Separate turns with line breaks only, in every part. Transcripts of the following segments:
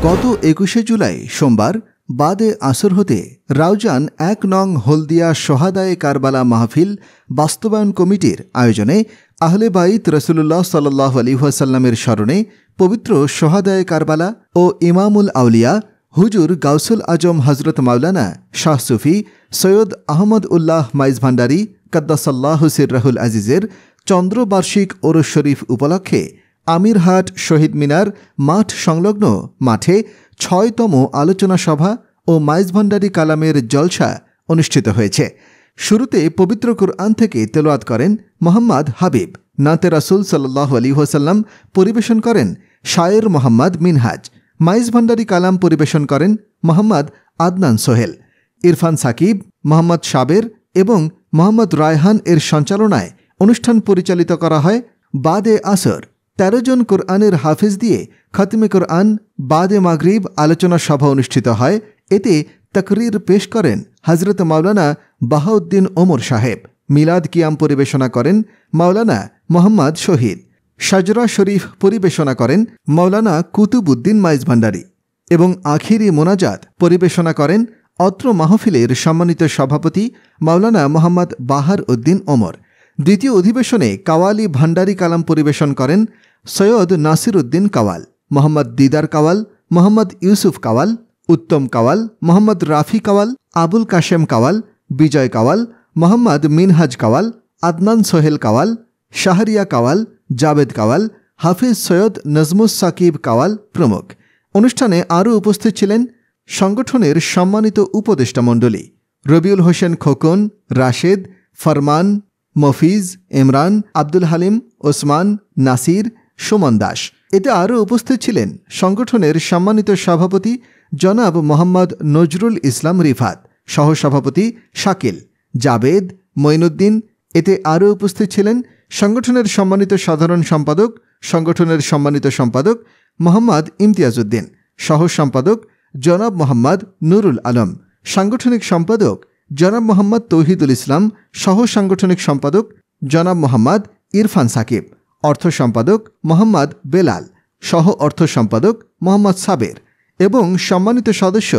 গত ২১শে জুলাই সোমবার বাদে আসর হতে রাউজান ১ নং হলদিয়া শহাদায়ে কারবালা মাহফিল বাস্তবায়ন কমিটির আয়োজনে আহলে বাইত রাসূলুল্লাহ সাল্লাল্লাহু আলাইহি ওয়াসাল্লামের স্মরণে পবিত্র শহাদায়ে কারবালা ও ইমামুল আউলিয়া হুজুর গাউসুল আজম হজরত মাওলানা শাহ সুফি সৈয়দ আহমদ উল্লাহ মাইজ ভান্ডারী কাদ্দাসাল্লাহু সিররাহুল আজিজের চন্দ্রবার্ষিক ওরস শরীফ উপলক্ষে আমিরহাট শহীদ মিনার মাঠ সংলগ্ন মাঠে ৬তম আলোচনা সভা ও মাইজ ভান্ডারী কালামের জলসা অনুষ্ঠিত হয়েছে। শুরুতে পবিত্র কুরআন থেকে তেলাওয়াত করেন মোহাম্মদ হাবিব। নাতে রাসূল সাল্লাল্লাহু আলাইহি ওয়াসাল্লাম পরিবেশন করেন শায়ের মোহাম্মদ মিনহাজ। মাইজ ভান্ডারী কালাম পরিবেশন করেন মোহাম্মদ আদনান সোহেল। ইরফান সাকিব, মোহাম্মদ সাবের এবং মোহাম্মদ রায়হান এর সঞ্চালনায় অনুষ্ঠান পরিচালিত করা হয়। বাদে আসর ১৩ জন কোরআনের হাফেজ দিয়ে খতমে কোরআন বাদে মাগরিব আলোচনা সভা অনুষ্ঠিত হয়। এতে তাকরীর পেশ করেন হজরত মাওলানা বাহাউদ্দিন ওমর সাহেব। মিলাদ কিয়াম পরিবেশনা করেন মাওলানা মোহাম্মদ শহীদ। শাজরা শরীফ পরিবেশনা করেন মাওলানা কুতুবউদ্দিন মাইজ ভান্ডারী এবং আখিরি মোনাজাত পরিবেশনা করেন অত্র মাহফিলের সম্মানিত সভাপতি মাওলানা মোহাম্মদ বাহার উদ্দিন ওমর। দ্বিতীয় অধিবেশনে কাওয়ালি ভান্ডারী কালাম পরিবেশন করেন সৈয়দ নাসির উদ্দিন কাওয়াল, মোহাম্মদ দিদার কাওয়াল, মোহাম্মদ ইউসুফ কাওয়াল, উত্তম কাওয়াল, মোহাম্মদ রাফি কাওয়াল, আবুল কাশেম কাওয়াল, বিজয় কাওয়াল, মোহাম্মদ মিনহাজ কাওয়াল, আদনান সোহেল কাওয়াল, শাহরিয়া কাওয়াল, জাবেদ কাওয়াল, হাফিজ সৈয়দ নজমুস সাকিব কাওয়াল প্রমুখ। অনুষ্ঠানে আরও উপস্থিত ছিলেন সংগঠনের সম্মানিত উপদেষ্টা মণ্ডলী রবিউল হোসেন খোকন, রাশেদ, ফরমান, মফিজ, ইমরান, আব্দুল হালিম, ওসমান, নাসির, সুমন দাস। এতে আরও উপস্থিত ছিলেন সংগঠনের সম্মানিত সভাপতি জনাব মোহাম্মদ নজরুল ইসলাম রিফাত, সহসভাপতি শাকিল, জাবেদ, মঈনুদ্দিন। এতে আরও উপস্থিত ছিলেন সংগঠনের সম্মানিত সাধারণ সম্পাদক মোহাম্মদ ইমতিয়াজ উদ্দিন, সহ সম্পাদক জনাব মোহাম্মদ নুরুল আলম, সাংগঠনিক সম্পাদক জনাব মোহাম্মদ তৌহিদুল ইসলাম, সহ সাংগঠনিক সম্পাদক জনাব মোহাম্মদ ইরফান সাকিব, অর্থ সম্পাদক মোহাম্মদ বেলাল, সহ অর্থ সম্পাদক মোহাম্মদ সাবের এবং সম্মানিত সদস্য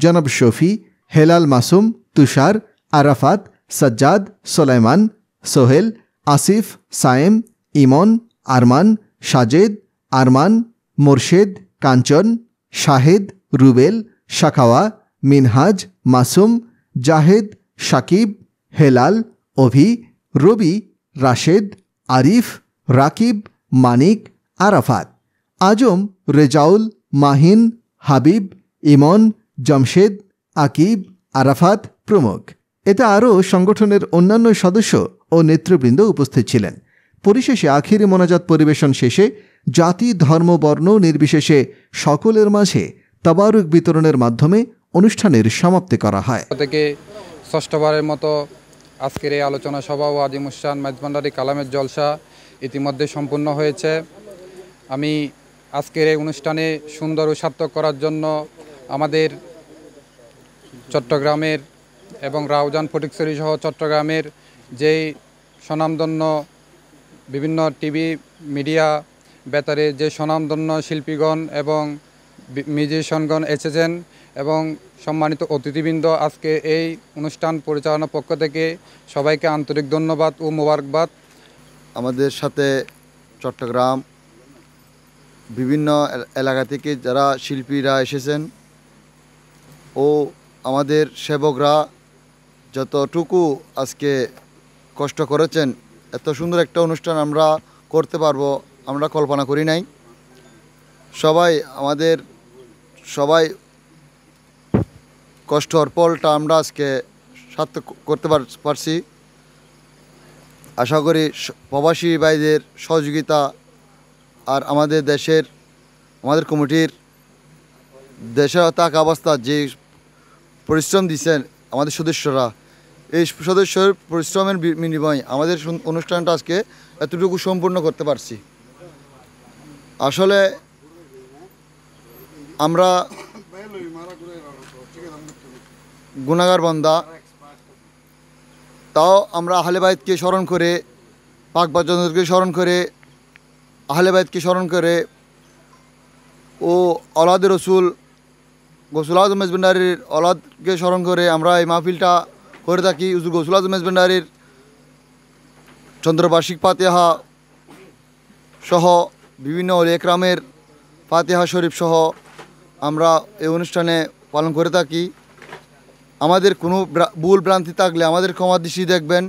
জনাব শফি, হেলাল মাসুম, তুষার, আরাফাত, সাজ্জাদ, সোলাইমান, সোহেল, আসিফ, সায়েম, ইমন, আরমান, সাজেদ, আরমান, মোরশেদ, কাঞ্চন, শাহেদ, রুবেল, শাখাওয়া, মিনহাজ, মাসুম, জাহেদ, সাকিব, হেলাল, অভি, রবি, রাশেদ, আরিফ, রাকিব, মানিক, আরাফাত, আজম, রেজাউল, মাহিন, হাবিব, ইমন, জমশেদ, আকিব, আরাফাত প্রমুখ। এতে আরও সংগঠনের অন্যান্য সদস্য ও নেতৃবৃন্দ উপস্থিত ছিলেন। পরিশেষে আখিরি মোনাজাত পরিবেশন শেষে জাতি, ধর্ম, বর্ণ নির্বিশেষে সকলের মাঝে তাবারুক বিতরণের মাধ্যমে অনুষ্ঠানের সমাপ্তি করা হয়।
থেকে ষষ্ঠবারের মতো আজকের এই আলোচনা সভা ও আজিমুসান মাইজ ভান্ডারী কালামের জলসা ইতিমধ্যে সম্পূর্ণ হয়েছে। আমি আজকের এই অনুষ্ঠানে সুন্দর ও সার্থক করার জন্য আমাদের চট্টগ্রামের এবং রাউজান, ফটিকছড়ি সহ চট্টগ্রামের যেই স্বনামধন্য বিভিন্ন টিভি মিডিয়া বেতারে যে স্বনামধন্য শিল্পীগণ এবং মিউজিশিয়ানগণ এসেছেন এবং সম্মানিত অতিথিবৃন্দ, আজকে এই অনুষ্ঠান পরিচালনার পক্ষ থেকে সবাইকে আন্তরিক ধন্যবাদ ও মোবারকবাদ।
আমাদের সাথে চট্টগ্রাম বিভিন্ন এলাকা থেকে যারা শিল্পীরা এসেছেন ও আমাদের সেবকরা যতটুকু আজকে কষ্ট করেছেন, এত সুন্দর একটা অনুষ্ঠান আমরা করতে পারবো আমরা কল্পনা করি নাই। সবাই কষ্টর ফলটা আমরা আজকে সার্থক করতে পারছি। আশা করি প্রবাসী ভাইদের সহযোগিতা আর আমাদের কমিটির দেশের থাকা অবস্থা যে পরিশ্রম দিচ্ছেন আমাদের সদস্যরা, এই সদস্যের পরিশ্রমের বিনিময়ে আমাদের অনুষ্ঠানটা আজকে এতটুকু সম্পূর্ণ করতে পারছি। আসলে আমরা গুনাহগার বান্দা, তাও আমরা আহলে বাইতকে স্মরণ করে, পাক বাচ্চাদেরকে স্মরণ করে, আহলে বাইতকে স্মরণ করে ও অলাদ রসুল গৌসুল আজম মেজবান্ডারির অলাদকে স্মরণ করে আমরা এই মাহফিলটা করে থাকি। হুজুর গৌসুল আজম মেজবান্ডারির চন্দ্রবার্ষিক ফাতিহা সহ বিভিন্ন ওলি একরামের ফাতিহা শরীফ সহ আমরা এই অনুষ্ঠানে পালন করে থাকি। আমাদের কোনো ভুল ভ্রান্তি থাকলে আমাদের ক্ষমা দৃষ্টি দেখবেন।